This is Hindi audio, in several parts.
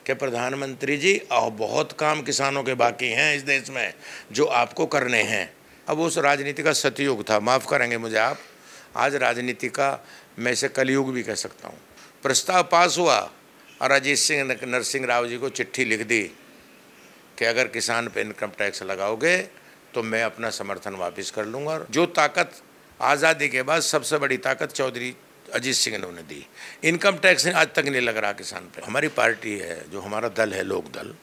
कि प्रधानमंत्री जी बहुत काम किसानों के बाकी हैं इस देश में जो आपको करने हैं। अब उस राजनीति का सतयुग था, माफ़ करेंगे मुझे आप, आज राजनीति का मैं इसे कलयुग भी कह सकता हूँ। प्रस्ताव पास हुआ और अजीत सिंह नरसिंह राव जी को चिट्ठी लिख दी कि अगर किसान पे इनकम टैक्स लगाओगे तो मैं अपना समर्थन वापस कर लूँगा। और जो ताकत आज़ादी के बाद सबसे बड़ी ताकत चौधरी अजीत सिंह ने उन्हें दी। इनकम टैक्स आज तक नहीं लग रहा किसान पे। हमारी पार्टी है, जो हमारा दल है लोक दल,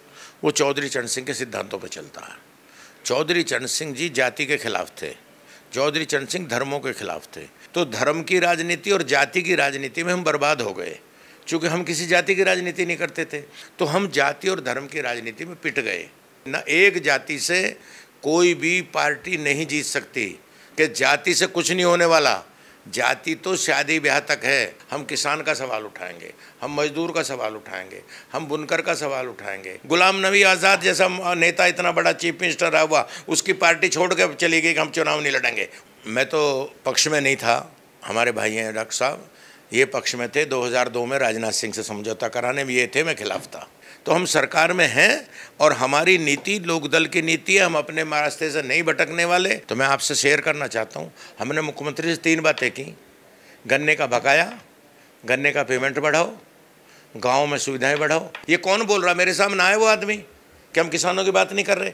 वो चौधरी चरण सिंह के सिद्धांतों पर चलता है। चौधरी चरण सिंह जी जाति के खिलाफ थे, चौधरी चरण सिंह धर्मों के खिलाफ थे। तो धर्म की राजनीति और जाति की राजनीति में हम बर्बाद हो गए। चूँकि हम किसी जाति की राजनीति नहीं करते थे तो हम जाति और धर्म की राजनीति में पिट गए। न एक जाति से कोई भी पार्टी नहीं जीत सकती कि जाति से कुछ नहीं होने वाला। जाति तो शादी ब्याह तक है। हम किसान का सवाल उठाएंगे, हम मजदूर का सवाल उठाएंगे, हम बुनकर का सवाल उठाएंगे। गुलाम नबी आज़ाद जैसा नेता इतना बड़ा चीफ मिनिस्टर रहा हुआ, उसकी पार्टी छोड़ के चली गई कि हम चुनाव नहीं लड़ेंगे। मैं तो पक्ष में नहीं था, हमारे भाई हैं डॉक्टर साहब, ये पक्ष में थे। 2002 में राजनाथ सिंह से समझौता कराने में ये थे, मैं खिलाफ था। तो हम सरकार में हैं और हमारी नीति लोकदल की नीति है, हम अपने रास्ते से नहीं भटकने वाले। तो मैं आपसे शेयर करना चाहता हूँ, हमने मुख्यमंत्री से 3 बातें की। गन्ने का बकाया, गन्ने का पेमेंट बढ़ाओ, गाँव में सुविधाएं बढ़ाओ। ये कौन बोल रहा, मेरे सामने आए वो आदमी कि हम किसानों की बात नहीं कर रहे।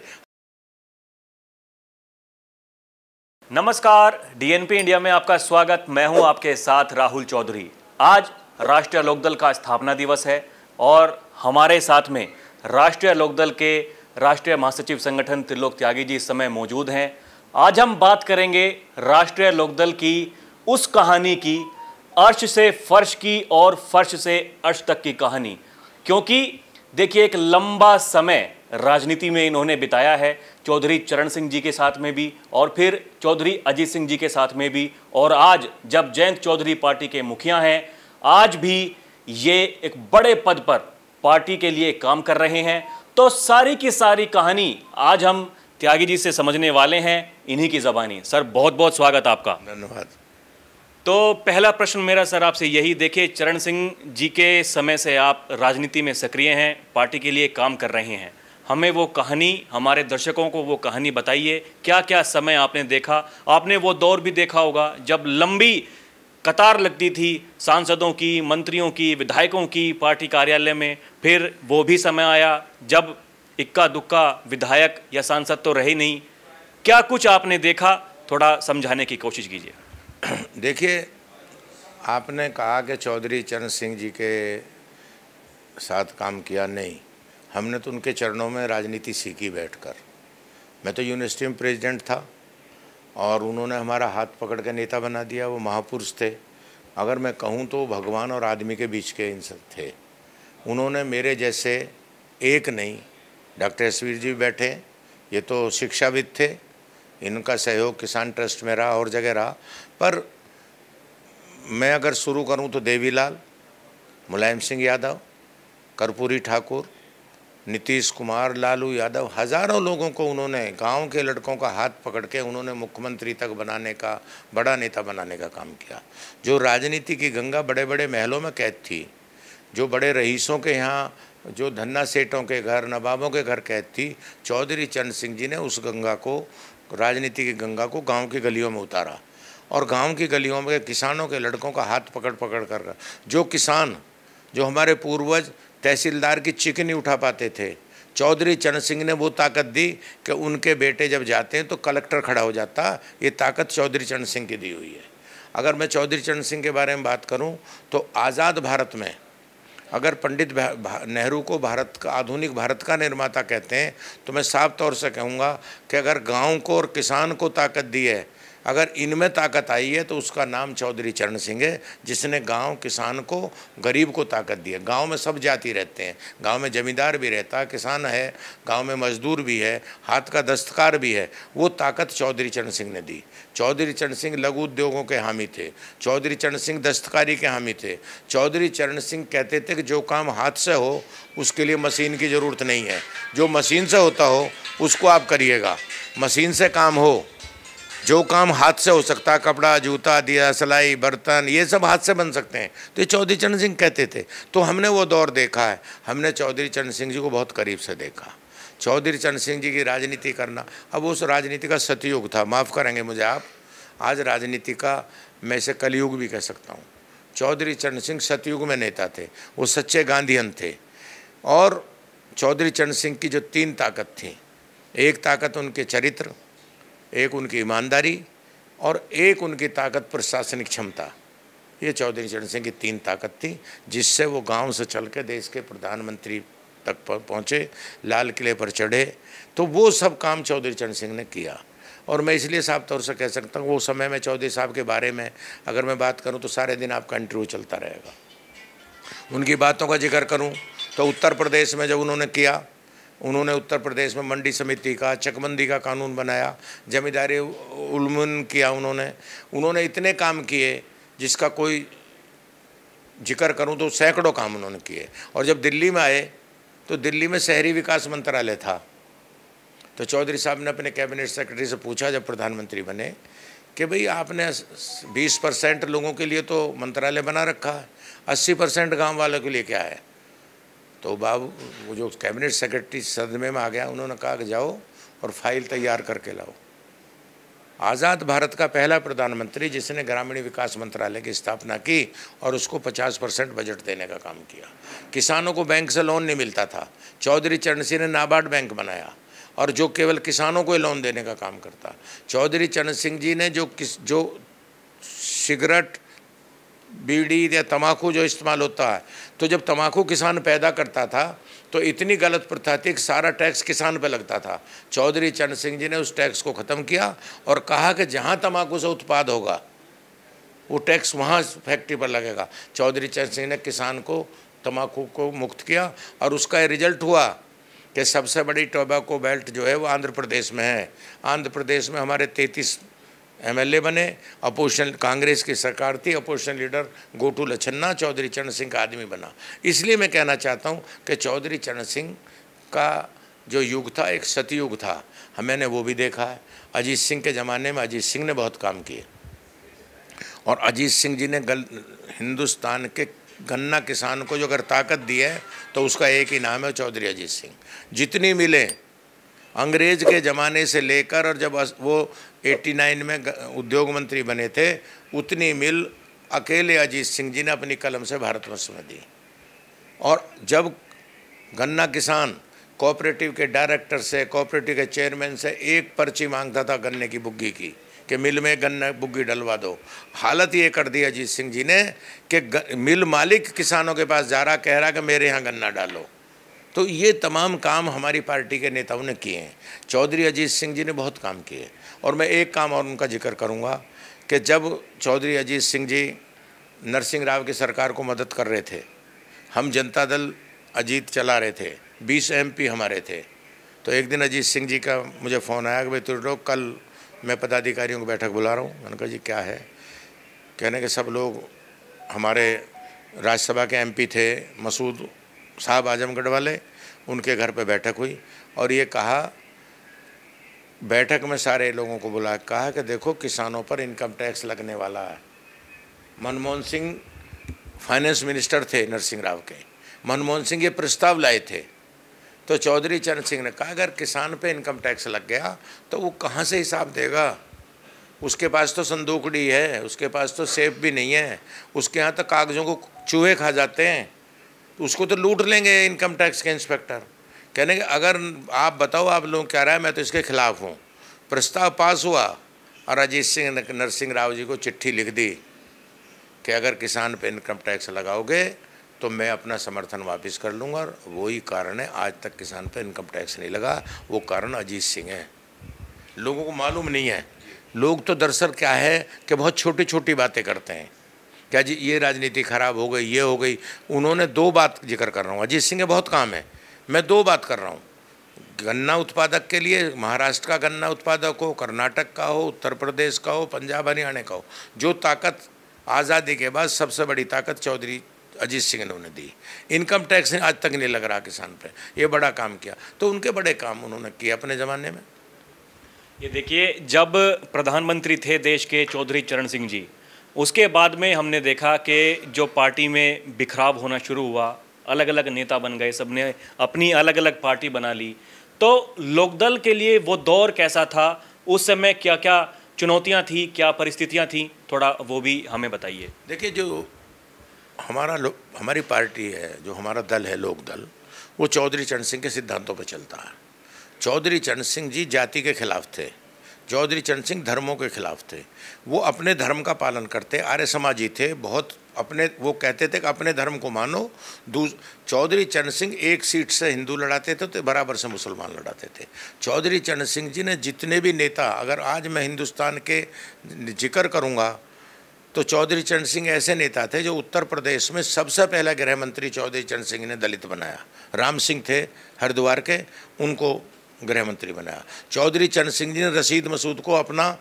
नमस्कार, डीएनपी इंडिया में आपका स्वागत। मैं हूं आपके साथ राहुल चौधरी। आज राष्ट्रीय लोकदल का स्थापना दिवस है और हमारे साथ में राष्ट्रीय लोकदल के राष्ट्रीय महासचिव संगठन त्रिलोक त्यागी जी इस समय मौजूद हैं। आज हम बात करेंगे राष्ट्रीय लोकदल की उस कहानी की, अर्श से फर्श की और फर्श से अर्श तक की कहानी। क्योंकि देखिए, एक लंबा समय राजनीति में इन्होंने बिताया है, चौधरी चरण सिंह जी के साथ में भी और फिर चौधरी अजीत सिंह जी के साथ में भी, और आज जब जयंत चौधरी पार्टी के मुखिया हैं, आज भी ये एक बड़े पद पर पार्टी के लिए काम कर रहे हैं। तो सारी की सारी कहानी आज हम त्यागी जी से समझने वाले हैं, इन्हीं की ज़बानी। सर, बहुत बहुत स्वागत आपका। धन्यवाद। तो पहला प्रश्न मेरा सर आपसे यही, देखिए चरण सिंह जी के समय से आप राजनीति में सक्रिय हैं, पार्टी के लिए काम कर रहे हैं। हमें वो कहानी, हमारे दर्शकों को वो कहानी बताइए। क्या क्या समय आपने देखा? आपने वो दौर भी देखा होगा जब लंबी कतार लगती थी सांसदों की, मंत्रियों की, विधायकों की पार्टी कार्यालय में। फिर वो भी समय आया जब इक्का दुक्का विधायक या सांसद तो रहे नहीं। क्या कुछ आपने देखा, थोड़ा समझाने की कोशिश कीजिए। देखिए, आपने कहा कि चौधरी चरण सिंह जी के साथ काम किया। नहीं, हमने तो उनके चरणों में राजनीति सीखी बैठकर। मैं तो यूनिवर्सिटी में प्रेसिडेंट था और उन्होंने हमारा हाथ पकड़ के नेता बना दिया। वो महापुरुष थे। अगर मैं कहूँ तो भगवान और आदमी के बीच के इंसान थे। उन्होंने मेरे जैसे एक नहीं, डॉक्टर एसवीर जी बैठे, ये तो शिक्षाविद थे, इनका सहयोग किसान ट्रस्ट में रहा और जगह रहा। पर मैं अगर शुरू करूँ तो देवीलाल, मुलायम सिंह यादव, कर्पूरी ठाकुर, नीतीश कुमार, लालू यादव, हज़ारों लोगों को उन्होंने, गांव के लड़कों का हाथ पकड़ के उन्होंने मुख्यमंत्री तक बनाने का, बड़ा नेता बनाने का काम किया। जो राजनीति की गंगा बड़े बड़े महलों में कैद थी, जो बड़े रईसों के यहाँ, जो धन्ना सेठों के घर, नवाबों के घर कैद थी, चौधरी चरण सिंह जी ने उस गंगा को, राजनीति की गंगा को गाँव की गलियों में उतारा। और गाँव की गलियों में किसानों के लड़कों का हाथ पकड़ पकड़ कर, जो किसान, जो हमारे पूर्वज तहसीलदार की चिकनी उठा पाते थे, चौधरी चरण सिंह ने वो ताकत दी कि उनके बेटे जब जाते हैं तो कलेक्टर खड़ा हो जाता। ये ताकत चौधरी चरण सिंह की दी हुई है। अगर मैं चौधरी चरण सिंह के बारे में बात करूं तो आज़ाद भारत में अगर पंडित नेहरू को भारत का, आधुनिक भारत का निर्माता कहते हैं, तो मैं साफ तौर से कहूँगा कि अगर गाँव को और किसान को ताकत दी है, अगर इनमें ताकत आई है तो उसका नाम चौधरी चरण सिंह है, जिसने गांव, किसान को, गरीब को ताकत दी है। गांव में सब जाति रहते हैं, गांव में जमींदार भी रहता है, किसान है, गांव में मजदूर भी है, हाथ का दस्तकार भी है। वो ताकत चौधरी चरण सिंह ने दी। चौधरी चरण सिंह लघु उद्योगों के हामी थे, चौधरी चरण सिंह दस्तकारी के हामी थे। चौधरी चरण सिंह कहते थे कि जो काम हाथ से हो उसके लिए मशीन की ज़रूरत नहीं है, जो मशीन से होता हो उसको आप करिएगा। मशीन से काम हो जो काम हाथ से हो सकता है, कपड़ा, जूता, दिया, सिलाई, बर्तन, ये सब हाथ से बन सकते हैं, तो ये चौधरी चरण सिंह कहते थे। तो हमने वो दौर देखा है, हमने चौधरी चरण सिंह जी को बहुत करीब से देखा। चौधरी चरण सिंह जी की राजनीति करना, अब उस राजनीति का सतयुग था, माफ़ करेंगे मुझे आप, आज राजनीति का मैं इसे कलयुग भी कह सकता हूँ। चौधरी चरण सिंह सतयुग में नेता थे, वो सच्चे गांधीयन थे। और चौधरी चरण सिंह की जो 3 ताकत थी, एक ताकत उनके चरित्र, एक उनकी ईमानदारी और एक उनकी ताकत प्रशासनिक क्षमता, ये चौधरी चरण सिंह की 3 ताकत थी, जिससे वो गांव से चल के देश के प्रधानमंत्री तक पहुँचे, लाल किले पर चढ़े। तो वो सब काम चौधरी चरण सिंह ने किया। और मैं इसलिए साफ तौर से कह सकता हूँ, वो समय में चौधरी साहब के बारे में अगर मैं बात करूँ तो सारे दिन आपका इंटरव्यू चलता रहेगा। उनकी बातों का जिक्र करूँ तो उत्तर प्रदेश में जब उन्होंने किया, उन्होंने उत्तर प्रदेश में मंडी समिति का, चकबंदी का कानून बनाया, जमींदारी उन्मूलन किया, उन्होंने इतने काम किए जिसका कोई जिक्र करूं तो सैकड़ों काम उन्होंने किए। और जब दिल्ली में आए तो दिल्ली में शहरी विकास मंत्रालय था, तो चौधरी साहब ने अपने कैबिनेट सेक्रेटरी से पूछा जब प्रधानमंत्री बने कि भाई आपने 20% लोगों के लिए तो मंत्रालय बना रखा है, 80% गाँव वालों के लिए क्या है? तो बाबू वो जो कैबिनेट सेक्रेटरी सदमे में आ गया, उन्होंने कहा कि जाओ और फाइल तैयार करके लाओ। आज़ाद भारत का पहला प्रधानमंत्री जिसने ग्रामीण विकास मंत्रालय की स्थापना की और उसको 50% बजट देने का काम किया। किसानों को बैंक से लोन नहीं मिलता था, चौधरी चरण सिंह ने नाबार्ड बैंक बनाया और जो केवल किसानों को लोन देने का काम करता। चौधरी चरण सिंह जी ने जो सिगरेट, बीड़ी या तम्बाकू जो इस्तेमाल होता है, तो जब तम्बाकू किसान पैदा करता था तो इतनी गलत प्रथा थी कि सारा टैक्स किसान पे लगता था। चौधरी चरण सिंह जी ने उस टैक्स को ख़त्म किया और कहा कि जहाँ तम्बाकू से उत्पाद होगा वो टैक्स वहाँ फैक्ट्री पर लगेगा। चौधरी चरण सिंह ने किसान को तम्बाकू को मुक्त किया और उसका ये रिजल्ट हुआ कि सबसे बड़ी टोबैको बेल्ट जो है वो आंध्र प्रदेश में है। आंध्र प्रदेश में हमारे 33 MLA बने। अपोजिशन कांग्रेस की सरकार थी, अपोजिशन लीडर गोटू लच्छन्ना चौधरी चरण सिंह का आदमी बना। इसलिए मैं कहना चाहता हूं कि चौधरी चरण सिंह का जो युग था एक सतयुग था, मैंने वो भी देखा है। अजीत सिंह के ज़माने में अजीत सिंह ने बहुत काम किए और अजीत सिंह जी ने हिंदुस्तान के गन्ना किसान को जो अगर ताकत दी है तो उसका एक ही नाम है, चौधरी अजीत सिंह। जितनी मिले अंग्रेज़ के ज़माने से लेकर और जब वो 89 में उद्योग मंत्री बने थे, उतनी मिल अकेले अजीत सिंह जी ने अपनी कलम से भारतवर्ष में दी। और जब गन्ना किसान कोऑपरेटिव के डायरेक्टर से, कोऑपरेटिव के चेयरमैन से एक पर्ची मांगता था गन्ने की बुग्गी की कि मिल में गन्ना बुग्गी डलवा दो, हालत ये कर दी अजीत सिंह जी ने कि मिल मालिक किसानों के पास जा रहा, कह रहा कि मेरे यहाँ गन्ना डालो। तो ये तमाम काम हमारी पार्टी के नेताओं ने किए हैं। चौधरी अजीत सिंह जी ने बहुत काम किए। और मैं एक काम और उनका जिक्र करूंगा कि जब चौधरी अजीत सिंह जी नरसिंह राव की सरकार को मदद कर रहे थे, हम जनता दल अजीत चला रहे थे, 20 MP हमारे थे, तो एक दिन अजीत सिंह जी का मुझे फ़ोन आया कि भाई तुम लोग, कल मैं पदाधिकारियों की बैठक बुला रहा हूँ। मैंने कहा जी क्या है? कहने के सब लोग हमारे राज्यसभा के MP थे मसूद साहब आजमगढ़ वाले, उनके घर पे बैठक हुई और ये कहा, बैठक में सारे लोगों को बुला कहा कि देखो किसानों पर इनकम टैक्स लगने वाला है। मनमोहन सिंह फाइनेंस मिनिस्टर थे नरसिंह राव के, मनमोहन सिंह ये प्रस्ताव लाए थे। तो चौधरी चरण सिंह ने कहा अगर किसान पे इनकम टैक्स लग गया तो वो कहाँ से हिसाब देगा? उसके पास तो संदूकड़ी है, उसके पास तो सेफ भी नहीं है, उसके यहाँ तो कागज़ों को चूहे खा जाते हैं, उसको तो लूट लेंगे इनकम टैक्स के इंस्पेक्टर। कहने के अगर आप बताओ आप लोग क्या राय, मैं तो इसके खिलाफ हूँ। प्रस्ताव पास हुआ और अजीत सिंह ने नरसिंह राव जी को चिट्ठी लिख दी कि अगर किसान पे इनकम टैक्स लगाओगे तो मैं अपना समर्थन वापस कर लूँगा। और वही कारण है आज तक किसान पे इनकम टैक्स नहीं लगा, वो कारण अजीत सिंह है। लोगों को मालूम नहीं है, लोग तो दरअसल क्या है कि बहुत छोटी छोटी बातें करते हैं, क्या जी ये राजनीति खराब हो गई, ये हो गई। उन्होंने 2 बात जिक्र कर रहा हूँ, अजीत सिंह के बहुत काम है, मैं 2 बात कर रहा हूँ। गन्ना उत्पादक के लिए महाराष्ट्र का गन्ना उत्पादक हो, कर्नाटक का हो, उत्तर प्रदेश का हो, पंजाब हरियाणा का हो, जो ताकत आज़ादी के बाद सबसे बड़ी ताकत चौधरी अजीत सिंह ने उन्हें दी। इनकम टैक्स आज तक नहीं लग रहा किसान पे, ये बड़ा काम किया। तो उनके बड़े काम उन्होंने किए अपने ज़माने में। ये देखिए, जब प्रधानमंत्री थे देश के चौधरी चरण सिंह जी, उसके बाद में हमने देखा कि जो पार्टी में बिखराव होना शुरू हुआ, अलग अलग नेता बन गए, सबने अपनी अलग अलग पार्टी बना ली। तो लोकदल के लिए वो दौर कैसा था? उस समय क्या क्या चुनौतियां थी, क्या परिस्थितियां थी, थोड़ा वो भी हमें बताइए। देखिए, जो हमारी पार्टी है, जो हमारा दल है लोकदल, वो चौधरी चरण सिंह के सिद्धांतों पर चलता है। चौधरी चरण सिंह जी जाति के खिलाफ थे, चौधरी चरण सिंह धर्मों के खिलाफ थे। वो अपने धर्म का पालन करते, आर्य समाजी थे, बहुत अपने, वो कहते थे कि अपने धर्म को मानो। चौधरी चरण सिंह एक सीट से हिंदू लड़ाते थे तो बराबर से मुसलमान लड़ाते थे। चौधरी चरण सिंह जी ने जितने भी नेता, अगर आज मैं हिंदुस्तान के जिक्र करूँगा तो चौधरी चरण सिंह ऐसे नेता थे जो उत्तर प्रदेश में सबसे पहला गृह मंत्री चौधरी चरण सिंह ने दलित बनाया। राम सिंह थे हरिद्वार के, उनको गृह मंत्री बनाया। चौधरी चरण सिंह जी ने रशीद मसूद को अपना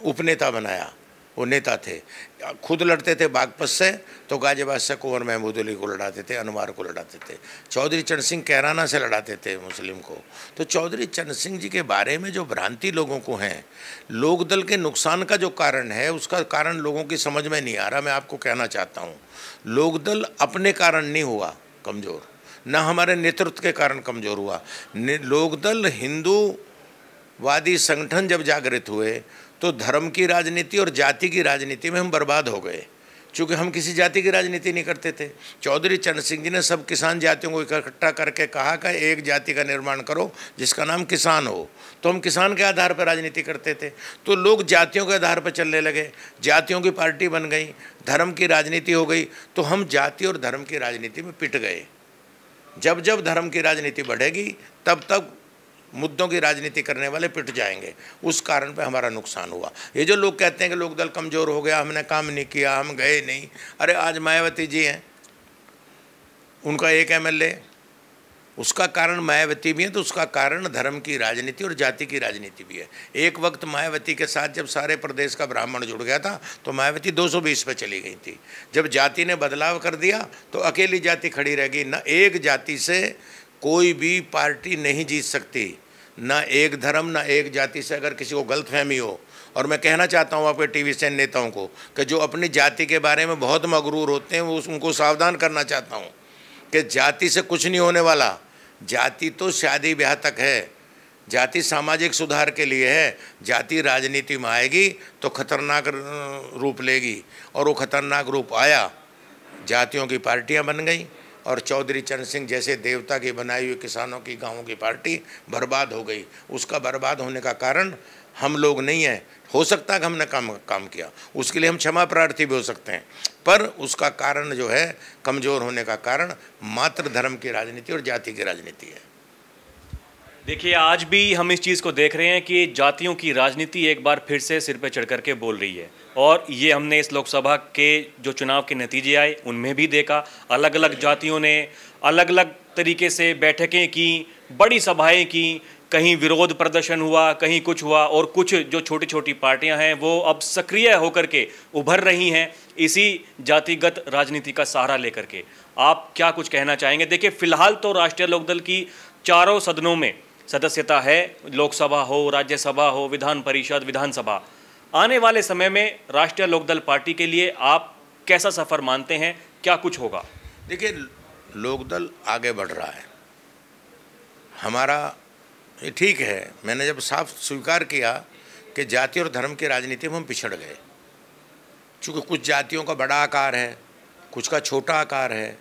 उपनेता बनाया, वो नेता थे। खुद लड़ते थे बागपत से तो गाजियाबाद से कुंवर महमूद अली को लड़ाते थे, अनवार को लड़ाते थे। चौधरी चरण सिंह कैराना से लड़ाते थे मुस्लिम को। तो चौधरी चरण सिंह जी के बारे में जो भ्रांति लोगों को है, लोकदल के नुकसान का जो कारण है, उसका कारण लोगों की समझ में नहीं आ रहा। मैं आपको कहना चाहता हूँ, लोकदल अपने कारण नहीं हुआ कमज़ोर, न हमारे नेतृत्व के कारण कमज़ोर हुआ। लोकदल हिंदूवादी संगठन जब जागृत हुए तो धर्म की राजनीति और जाति की राजनीति में हम बर्बाद हो गए, क्योंकि हम किसी जाति की राजनीति नहीं करते थे। चौधरी चरण सिंह जी ने सब किसान जातियों को इकट्ठा करके कहा कि एक जाति का निर्माण करो जिसका नाम किसान हो। तो हम किसान के आधार पर राजनीति करते थे, तो लोग जातियों के आधार पर चलने लगे, जातियों की पार्टी बन गई, धर्म की राजनीति हो गई। तो हम जाति और धर्म की राजनीति में पिट गए। जब जब धर्म की राजनीति बढ़ेगी तब तब मुद्दों की राजनीति करने वाले पिट जाएंगे। उस कारण पे हमारा नुकसान हुआ। ये जो लोग कहते हैं कि लोकदल कमज़ोर हो गया, हमने काम नहीं किया, हम गए नहीं, अरे आज मायावती जी हैं, उनका एक एमएलए, उसका कारण मायावती भी है, तो उसका कारण धर्म की राजनीति और जाति की राजनीति भी है। एक वक्त मायावती के साथ जब सारे प्रदेश का ब्राह्मण जुड़ गया था तो मायावती 220 पे चली गई थी। जब जाति ने बदलाव कर दिया तो अकेली जाति खड़ी रह गई। न एक जाति से कोई भी पार्टी नहीं जीत सकती, ना एक धर्म ना एक जाति से। अगर किसी को गलतफहमी हो, और मैं कहना चाहता हूँ आपके टीवी चैनल नेताओं को कि जो अपनी जाति के बारे में बहुत मगरूर होते हैं, वो उनको सावधान करना चाहता हूँ कि जाति से कुछ नहीं होने वाला। जाति तो शादी ब्याह तक है, जाति सामाजिक सुधार के लिए है। जाति राजनीति में आएगी तो खतरनाक रूप लेगी, और वो खतरनाक रूप आया। जातियों की पार्टियाँ बन गई और चौधरी चरण सिंह जैसे देवता की बनाई हुई किसानों की, गाँवों की पार्टी बर्बाद हो गई। उसका बर्बाद होने का कारण हम लोग नहीं हैं। हो सकता है कि हमने काम किया, उसके लिए हम क्षमा प्रार्थी भी हो सकते हैं, पर उसका कारण जो है, कमज़ोर होने का कारण मात्र धर्म की राजनीति और जाति की राजनीति है। देखिए, आज भी हम इस चीज़ को देख रहे हैं कि जातियों की राजनीति एक बार फिर से सिर पे चढ़ करके बोल रही है, और ये हमने इस लोकसभा के जो चुनाव के नतीजे आए उनमें भी देखा। अलग अलग जातियों ने अलग अलग तरीके से बैठकें की, बड़ी सभाएं की, कहीं विरोध प्रदर्शन हुआ, कहीं कुछ हुआ, और कुछ जो छोटी छोटी पार्टियां हैं वो अब सक्रिय होकर के उभर रही हैं इसी जातिगत राजनीति का सहारा लेकर के। आप क्या कुछ कहना चाहेंगे? देखिए, फिलहाल तो राष्ट्रीय लोकदल की चारों सदनों में सदस्यता है, लोकसभा हो, राज्यसभा हो, विधान परिषद, विधानसभा। आने वाले समय में राष्ट्रीय लोकदल पार्टी के लिए आप कैसा सफ़र मानते हैं, क्या कुछ होगा? देखिए, लोकदल आगे बढ़ रहा है, हमारा ये ठीक है। मैंने जब साफ स्वीकार किया कि जाति और धर्म की राजनीति में हम पिछड़ गए, क्योंकि कुछ जातियों का बड़ा आकार है, कुछ का छोटा आकार है,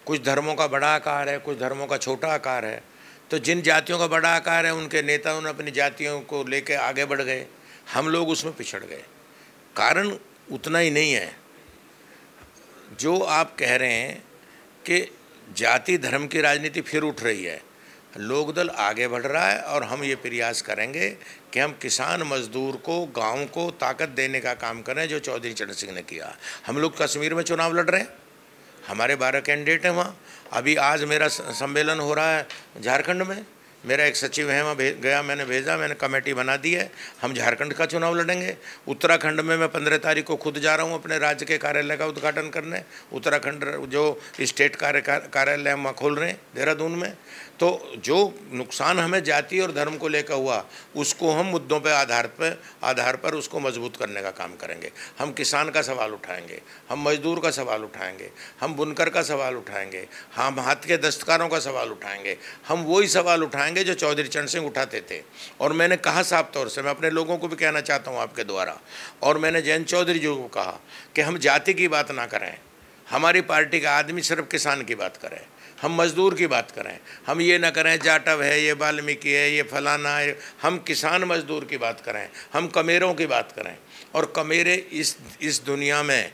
कुछ धर्मों का बड़ा आकार है, कुछ धर्मों का छोटा आकार है। तो जिन जातियों का बड़ा आकार है उनके नेताओं ने अपनी जातियों को लेकर आगे बढ़ गए, हम लोग उसमें पिछड़ गए। कारण उतना ही नहीं है जो आप कह रहे हैं कि जाति धर्म की राजनीति फिर उठ रही है। लोकदल आगे बढ़ रहा है और हम ये प्रयास करेंगे कि हम किसान मजदूर को, गांव को ताकत देने का काम करें, जो चौधरी चरण सिंह ने किया। हम लोग कश्मीर में चुनाव लड़ रहे हैं, हमारे 12 कैंडिडेट हैं वहाँ। अभी आज मेरा सम्मेलन हो रहा है झारखंड में, मेरा एक सचिव है, वहाँ गया, मैंने भेजा, मैंने कमेटी बना दी है। हम झारखंड का चुनाव लड़ेंगे। उत्तराखंड में मैं 15 तारीख को खुद जा रहा हूँ अपने राज्य के कार्यालय का उद्घाटन करने। उत्तराखंड जो स्टेट कार्यालय हम वहाँ खोल रहे हैं देहरादून में। तो जो नुकसान हमें जाति और धर्म को लेकर हुआ, उसको हम मुद्दों पे आधार पर उसको मजबूत करने का काम करेंगे। हम किसान का सवाल उठाएंगे, हम मजदूर का सवाल उठाएंगे, हम बुनकर का सवाल उठाएंगे, हम हाथ के दस्तकारों का सवाल उठाएंगे। हम वही सवाल उठाएंगे जो चौधरी चरण सिंह उठाते थे। और मैंने कहा साफ तौर से, मैं अपने लोगों को भी कहना चाहता हूँ आपके द्वारा, और मैंने जयंत चौधरी जी को कहा कि हम जाति की बात ना करें। हमारी पार्टी का आदमी सिर्फ किसान की बात करें, हम मजदूर की बात करें। हम ये ना करें जाटव है, ये वाल्मीकि है, ये फलाना है। हम किसान मजदूर की बात करें, हम कमेरों की बात करें। और कमेरे इस दुनिया में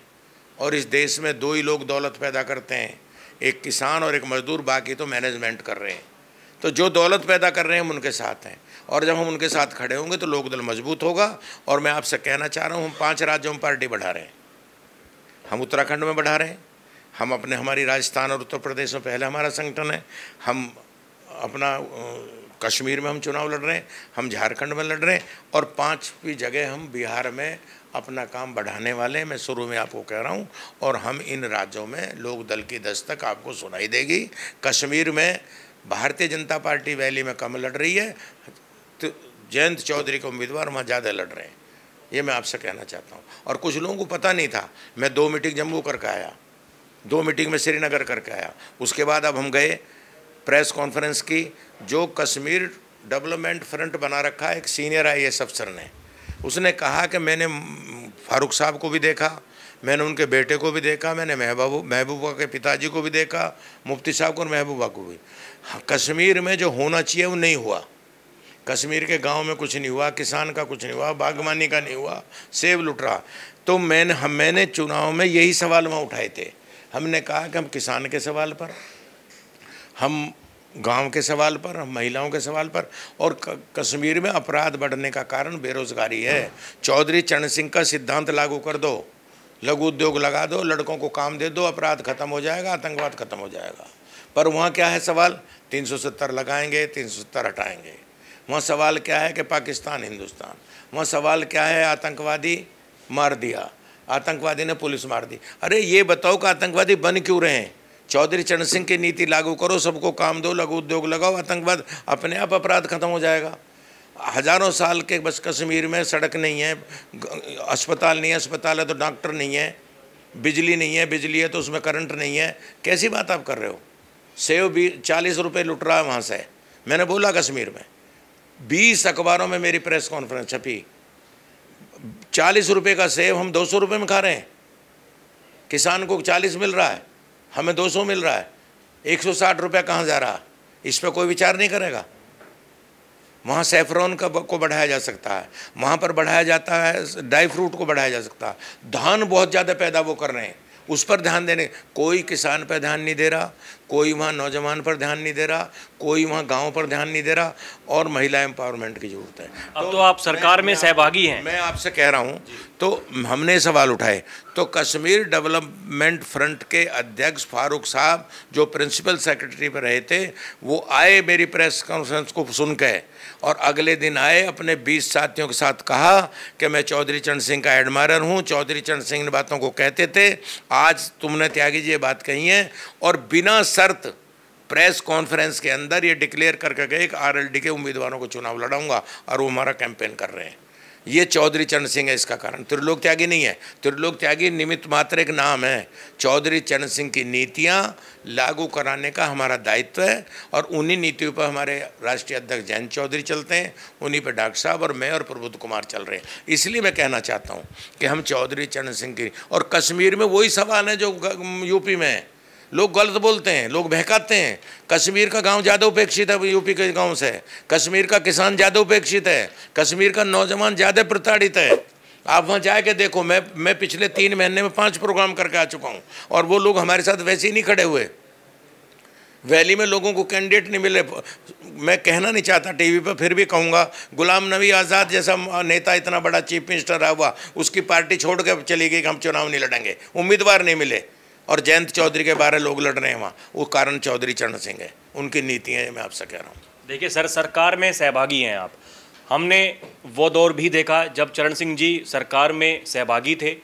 और इस देश में दो ही लोग दौलत पैदा करते हैं, एक किसान और एक मजदूर। बाकी तो मैनेजमेंट कर रहे हैं। तो जो दौलत पैदा कर रहे हैं हम उनके साथ हैं, और जब हम उनके साथ खड़े होंगे तो लोकदल मजबूत होगा। और मैं आपसे कहना चाह रहा हूँ, हम 5 राज्यों में पार्टी बढ़ा रहे हैं। हम उत्तराखंड में बढ़ा रहे हैं, हम हमारी राजस्थान और उत्तर प्रदेश में पहले हमारा संगठन है। हम अपना कश्मीर में हम चुनाव लड़ रहे हैं, हम झारखंड में लड़ रहे हैं, और 5वीं जगह हम बिहार में अपना काम बढ़ाने वाले हैं। मैं शुरू में आपको कह रहा हूं। और हम इन राज्यों में लोक दल की दस्तक आपको सुनाई देगी। कश्मीर में भारतीय जनता पार्टी वैली में कम लड़ रही है, तो जयंत चौधरी के उम्मीदवार वहाँ ज़्यादा लड़ रहे हैं। ये मैं आपसे कहना चाहता हूँ। और कुछ लोगों को पता नहीं था। मैं 2 मीटिंग जम्मू करके आया, 2 मीटिंग में श्रीनगर करके आया। उसके बाद अब हम गए प्रेस कॉन्फ्रेंस की। जो कश्मीर डेवलपमेंट फ्रंट बना रखा है एक सीनियर IAS अफसर ने, उसने कहा कि मैंने फारूक साहब को भी देखा, मैंने उनके बेटे को भी देखा, मैंने महबूबा के पिताजी को भी देखा, मुफ्ती साहब को और महबूबा को भी। कश्मीर में जो होना चाहिए वो नहीं हुआ। कश्मीर के गांव में कुछ नहीं हुआ, किसान का कुछ नहीं हुआ, बागवानी का नहीं हुआ, सेब लुट रहा। तो मैंने चुनाव में यही सवाल वहाँ उठाए थे। हमने कहा कि हम किसान के सवाल पर, हम गांव के सवाल पर, हम महिलाओं के सवाल पर। और कश्मीर में अपराध बढ़ने का कारण बेरोजगारी है। चौधरी चरण सिंह का सिद्धांत लागू कर दो, लघु उद्योग लगा दो, लड़कों को काम दे दो, अपराध खत्म हो जाएगा, आतंकवाद खत्म हो जाएगा। पर वहाँ क्या है सवाल? 370 लगाएंगे, 370 हटाएंगे। वहाँ सवाल क्या है कि पाकिस्तान हिंदुस्तान। वहाँ सवाल क्या है? आतंकवादी मार दिया, आतंकवादी ने पुलिस मार दी। अरे ये बताओ कि आतंकवादी बन क्यों रहे हैं? चौधरी चरण सिंह की नीति लागू करो, सबको काम दो, लघु उद्योग लगाओ, आतंकवाद अपने आप अपराध खत्म हो जाएगा। हज़ारों साल के बस कश्मीर में सड़क नहीं है, अस्पताल नहीं है, अस्पताल है तो डॉक्टर नहीं है, बिजली नहीं है, बिजली है तो उसमें करंट नहीं है। कैसी बात आप कर रहे हो? सेब 40 रुपये लुट रहा है वहाँ से। मैंने बोला कश्मीर में 20 अखबारों में मेरी प्रेस कॉन्फ्रेंस छपी। 40 रुपये का सेब हम 200 रुपये में खा रहे हैं। किसान को 40 मिल रहा है, हमें 200 मिल रहा है। 160 रुपये कहाँ जा रहा? इस पर कोई विचार नहीं करेगा। वहाँ सैफरॉन को बढ़ाया जा सकता है, वहाँ पर बढ़ाया जाता है, ड्राई फ्रूट को बढ़ाया जा सकता है। धान बहुत ज़्यादा पैदा वो कर रहे हैं, उस पर ध्यान देने। कोई किसान पर ध्यान नहीं दे रहा, कोई वहाँ नौजवान पर ध्यान नहीं दे रहा, कोई वहाँ गांव पर ध्यान नहीं दे रहा। और महिला एम्पावरमेंट की जरूरत है। अब तो आप सरकार में सहभागी हैं। मैं आपसे कह रहा हूँ, तो हमने सवाल उठाए। तो कश्मीर डेवलपमेंट फ्रंट के अध्यक्ष फारूक साहब जो प्रिंसिपल सेक्रेटरी पर रहे थे, वो आए मेरी प्रेस कॉन्फ्रेंस को सुन के, और अगले दिन आए, अपने 20 साथियों के साथ कहा कि मैं चौधरी चरण सिंह का एडमायरर हूँ। चौधरी चरण सिंह इन बातों को कहते थे, आज तुमने त्यागी जी ये बात कही है। और बिना शर्त प्रेस कॉन्फ्रेंस के अंदर ये डिक्लेयर करके गए कि RLD के उम्मीदवारों को चुनाव लड़ाऊंगा, और वो हमारा कैंपेन कर रहे हैं। ये चौधरी चरण सिंह है इसका कारण। त्रिलोक त्यागी नहीं है। त्रिलोक त्यागी निमित्त मात्र एक नाम है। चौधरी चरण सिंह की नीतियां लागू कराने का हमारा दायित्व है, और उन्हीं नीतियों पर हमारे राष्ट्रीय अध्यक्ष जयंत चौधरी चलते हैं, उन्हीं पर डॉक्टर साहब और मैं और प्रबोध कुमार चल रहे हैं। इसलिए मैं कहना चाहता हूँ कि हम चौधरी चरण सिंह की, और कश्मीर में वही सवाल है जो यूपी में है। लोग गलत बोलते हैं, लोग बहकाते हैं। कश्मीर का गांव ज़्यादा उपेक्षित है यूपी के गांव से, कश्मीर का किसान ज़्यादा उपेक्षित है, कश्मीर का नौजवान ज़्यादा प्रताड़ित है। आप वहाँ जाके देखो, मैं पिछले 3 महीने में 5 प्रोग्राम करके आ चुका हूँ, और वो लोग हमारे साथ वैसे ही नहीं खड़े हुए। वैली में लोगों को कैंडिडेट नहीं मिले। मैं कहना नहीं चाहता टीवी पर, फिर भी कहूँगा, गुलाम नबी आज़ाद जैसा नेता, इतना बड़ा चीफ मिनिस्टर रहा हुआ, उसकी पार्टी छोड़ के चली गई कि हम चुनाव नहीं लड़ेंगे, उम्मीदवार नहीं मिले। और जयंत चौधरी के 12 लोग लड़ रहे हैं वहाँ, वो कारण चौधरी चरण सिंह है, उनकी नीतियाँ, मैं आपसे कह रहा हूँ। देखिए सर, सरकार में सहभागी हैं आप। हमने वो दौर भी देखा जब चरण सिंह जी सरकार में सहभागी थे,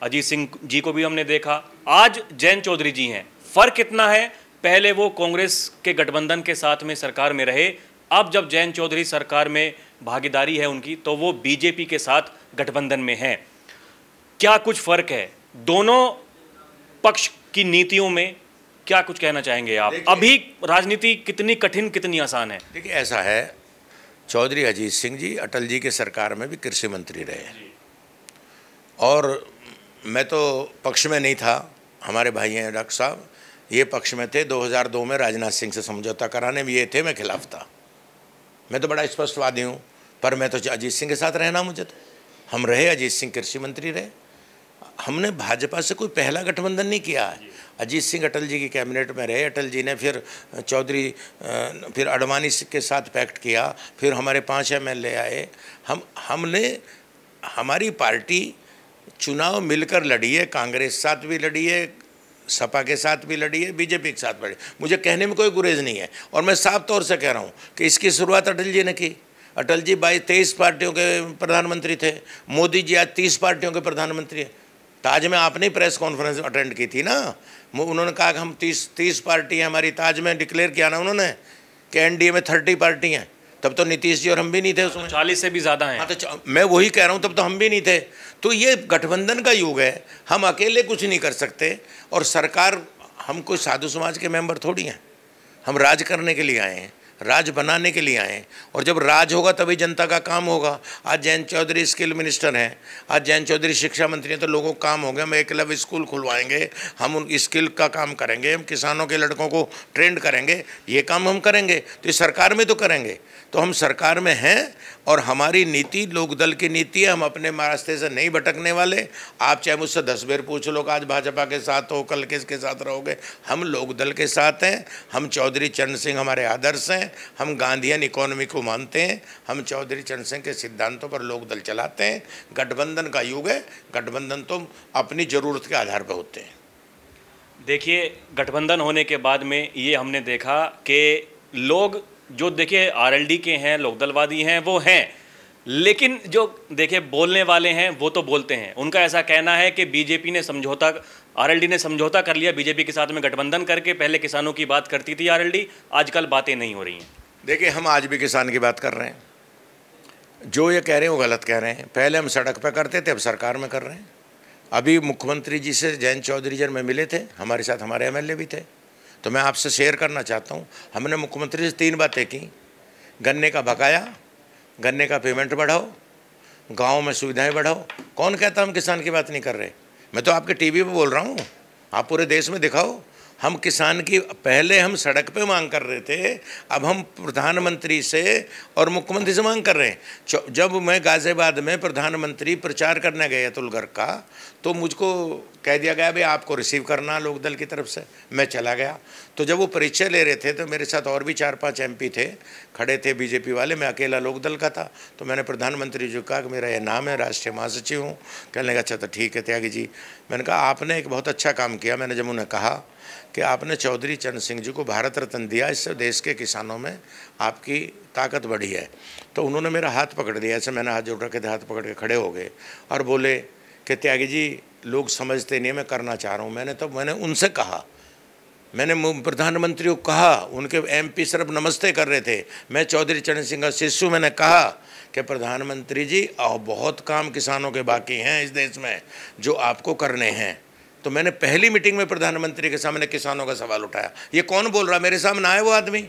अजीत सिंह जी को भी हमने देखा, आज जयंत चौधरी जी हैं। फ़र्क इतना है, पहले वो कांग्रेस के गठबंधन के साथ में सरकार में रहे, अब जब जयंत चौधरी सरकार में भागीदारी है उनकी, तो वो बीजेपी के साथ गठबंधन में हैं। क्या कुछ फ़र्क है दोनों पक्ष की नीतियों में? क्या कुछ कहना चाहेंगे आप? अभी राजनीति कितनी कठिन, कितनी आसान है? देखिए, ऐसा है, चौधरी अजीत सिंह जी अटल जी के सरकार में भी कृषि मंत्री रहे, और मैं तो पक्ष में नहीं था, हमारे भाई हैं डॉक्टर साहब, ये पक्ष में थे। 2002 में राजनाथ सिंह से समझौता कराने में ये थे, मैं खिलाफ था। मैं तो बड़ा स्पष्टवादी हूँ, पर मैं तो अजीत सिंह के साथ रहना, मुझे तो हम रहे, अजीत सिंह कृषि मंत्री रहे। हमने भाजपा से कोई पहला गठबंधन नहीं किया है। अजीत सिंह अटल जी की कैबिनेट में रहे, अटल जी ने फिर चौधरी फिर अडवाणी के साथ पैक्ट किया, फिर हमारे 5 MLA आए। हमने हमारी पार्टी चुनाव मिलकर लड़ी है, कांग्रेस के साथ भी लड़ी है, सपा के साथ भी लड़ी है, बीजेपी के साथ भी लड़ी। मुझे कहने में कोई गुरेज नहीं है, और मैं साफ तौर से कह रहा हूँ कि इसकी शुरुआत अटल जी ने की। अटल जी 23 पार्टियों के प्रधानमंत्री थे, मोदी जी आज 30 पार्टियों के प्रधानमंत्री हैं। ताज में आपने प्रेस कॉन्फ्रेंस अटेंड की थी ना, उन्होंने कहा कि हम 30 पार्टी हैं हमारी, ताज में डिक्लेयर किया ना उन्होंने कि एनडीए में 30 पार्टी हैं। तब तो नीतीश जी और हम भी नहीं थे उसमें, 40 से भी ज़्यादा हैं। हाँ, तो मैं वही कह रहा हूँ, तब तो हम भी नहीं थे। तो ये गठबंधन का युग है, हम अकेले कुछ नहीं कर सकते। और सरकार, हम कोई साधु समाज के मेंबर थोड़ी हैं, हम राज करने के लिए आए हैं, राज बनाने के लिए आए हैं, और जब राज होगा तभी जनता का काम होगा। आज जयंत चौधरी स्किल मिनिस्टर हैं, आज जयंत चौधरी शिक्षा मंत्री हैं, तो लोगों को काम हो गया। हम एकलव्य स्कूल खुलवाएंगे, हम उन स्किल का काम करेंगे, हम किसानों के लड़कों को ट्रेंड करेंगे, ये काम हम करेंगे। तो इस सरकार में तो करेंगे, तो हम सरकार में हैं, और हमारी नीति लोकदल की नीति है। हम अपने रास्ते से नहीं भटकने वाले। आप चाहे मुझसे 10 बार पूछ लो कि आज भाजपा के साथ हो, कल किसके साथ रहोगे, हम लोकदल के साथ हैं। हम चौधरी चरण सिंह हमारे आदर्श हैं, हम गांधीयन इकोनॉमी को मानते हैं, हम चौधरी चरण सिंह के सिद्धांतों पर लोकदल चलाते हैं। गठबंधन का युग है, गठबंधन तो अपनी ज़रूरत के आधार पर होते हैं। देखिए, गठबंधन होने के बाद में ये हमने देखा कि लोग जो देखिए आरएलडी के हैं, लोकदलवादी हैं, वो हैं, लेकिन जो देखिए बोलने वाले हैं वो तो बोलते हैं। उनका ऐसा कहना है कि बीजेपी ने समझौता, आरएलडी ने समझौता कर लिया बीजेपी के साथ में गठबंधन करके। पहले किसानों की बात करती थी आरएलडी, आजकल बातें नहीं हो रही हैं। देखिए, हम आज भी किसान की बात कर रहे हैं, जो ये कह रहे हैं वो गलत कह रहे हैं। पहले हम सड़क पर करते थे, अब सरकार में कर रहे हैं। अभी मुख्यमंत्री जी से जयंत चौधरी जी में मिले थे, हमारे साथ हमारे MLA भी थे, तो मैं आपसे शेयर करना चाहता हूँ। हमने मुख्यमंत्री से 3 बातें की: गन्ने का बकाया, गन्ने का पेमेंट बढ़ाओ, गाँव में सुविधाएं बढ़ाओ। कौन कहता हम किसान की बात नहीं कर रहे? मैं तो आपके टीवी पे बोल रहा हूँ, आप पूरे देश में दिखाओ। हम किसान की, पहले हम सड़क पे मांग कर रहे थे, अब हम प्रधानमंत्री से और मुख्यमंत्री से मांग कर रहे हैं। जब मैं गाजियाबाद में प्रधानमंत्री प्रचार करने गया तुलगढ़ का, तो मुझको कह दिया गया भाई आपको रिसीव करना लोकदल की तरफ से। मैं चला गया, तो जब वो परिचय ले रहे थे तो मेरे साथ और भी 4-5 MP थे, खड़े थे बीजेपी वाले, मैं अकेला लोकदल का था। तो मैंने प्रधानमंत्री जी को कहा कि मेरा ये नाम है, राष्ट्रीय महासचिव हूँ। कहने लगा अच्छा तो ठीक है त्यागी जी। मैंने कहा आपने एक बहुत अच्छा काम किया। मैंने जब उन्हें कहा कि आपने चौधरी चरण सिंह जी को भारत रत्न दिया, इससे देश के किसानों में आपकी ताकत बढ़ी है, तो उन्होंने मेरा हाथ पकड़ लिया। ऐसे मैंने हाथ जोड़ रखे थे, हाथ पकड़ के खड़े हो गए और बोले कि त्यागी जी लोग समझते नहीं, मैं करना चाह रहा हूँ। मैंने उनसे कहा, मैंने प्रधानमंत्री को कहा, उनके MP सिर्फ नमस्ते कर रहे थे, मैं चौधरी चरण सिंह का शिष्य, मैंने कहा कि प्रधानमंत्री जी बहुत काम किसानों के बाकी हैं इस देश में जो आपको करने हैं। तो मैंने पहली मीटिंग में प्रधानमंत्री के सामने किसानों का सवाल उठाया। ये कौन बोल रहा, मेरे सामने आए वो आदमी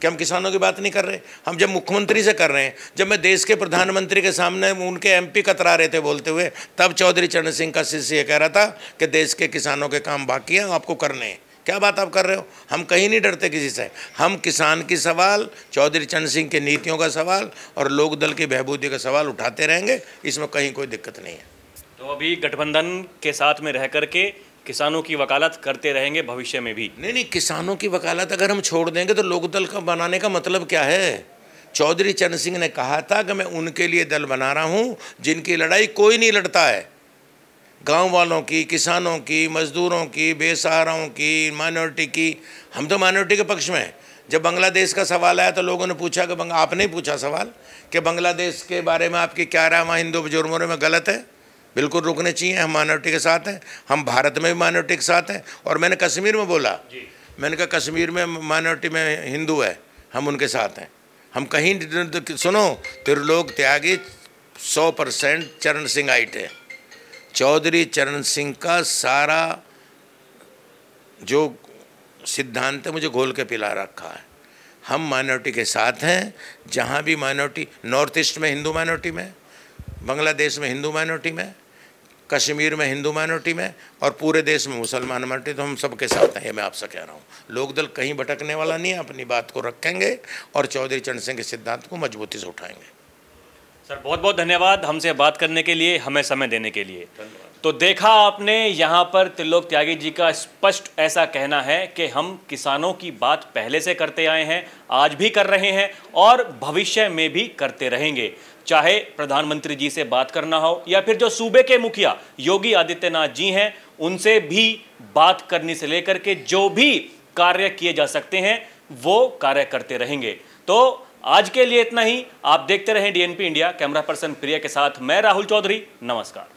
कि हम किसानों की बात नहीं कर रहे। हम जब मुख्यमंत्री से कर रहे हैं, जब मैं देश के प्रधानमंत्री के सामने उनके MP कतरा रहे थे बोलते हुए, तब चौधरी चरण सिंह का शिष्य ये कह रहा था कि देश के किसानों के काम बाकी हैं, आपको करने हैं। क्या बात आप कर रहे हो? हम कहीं नहीं डरते किसी से। हम किसान की सवाल, चौधरी चरण सिंह की नीतियों का सवाल और लोकदल की बहबूदी का सवाल उठाते रहेंगे, इसमें कहीं कोई दिक्कत नहीं है। तो अभी गठबंधन के साथ में रह करके किसानों की वकालत करते रहेंगे भविष्य में भी? नहीं, किसानों की वकालत अगर हम छोड़ देंगे तो लोकदल का बनाने का मतलब क्या है? चौधरी चरण सिंह ने कहा था कि मैं उनके लिए दल बना रहा हूं जिनकी लड़ाई कोई नहीं लड़ता है, गांव वालों की, किसानों की, मजदूरों की, बेसहाराओं की, माइनॉरिटी की। हम तो माइनॉरिटी के पक्ष में हैं, जब बांग्लादेश का सवाल आया तो लोगों ने पूछा कि आपने ही पूछा सवाल कि बांग्लादेश के बारे में आपकी क्या राय, वहाँ हिंदू बुजुर्गों में गलत है, बिल्कुल रुकने चाहिए, हम माइनॉरिटी के साथ हैं, हम भारत में भी माइनॉरिटी के साथ हैं। और मैंने कश्मीर में बोला, मैंने कहा कश्मीर में माइनॉरिटी में हिंदू है, हम उनके साथ हैं। हम कहीं सुनो, त्रिलोक त्यागी 100% चरण सिंह आइट है। चौधरी चरण सिंह का सारा जो सिद्धांत है मुझे घोल के पिला रखा है। हम माइनॉरिटी के साथ हैं, जहाँ भी माइनॉरिटी, नॉर्थ ईस्ट में हिंदू माइनॉरिटी में, बांग्लादेश में हिंदू माइनॉरिटी में, कश्मीर में हिंदू माइनॉरिटी में, और पूरे देश में मुसलमान माइनॉरिटी, तो हम सबके साथ हैं। ये मैं आपसे कह रहा हूँ, लोकदल कहीं भटकने वाला नहीं है, अपनी बात को रखेंगे और चौधरी चरण सिंह के सिद्धांत को मजबूती से उठाएंगे। सर बहुत बहुत धन्यवाद हमसे बात करने के लिए, हमें समय देने के लिए। तो देखा आपने, यहाँ पर त्रिलोक त्यागी जी का स्पष्ट ऐसा कहना है कि हम किसानों की बात पहले से करते आए हैं, आज भी कर रहे हैं और भविष्य में भी करते रहेंगे। चाहे प्रधानमंत्री जी से बात करना हो या फिर जो सूबे के मुखिया योगी आदित्यनाथ जी हैं, उनसे भी बात करने से लेकर के जो भी कार्य किए जा सकते हैं वो कार्य करते रहेंगे। तो आज के लिए इतना ही। आप देखते रहें DNP इंडिया। कैमरा पर्सन प्रिया के साथ मैं राहुल चौधरी, नमस्कार।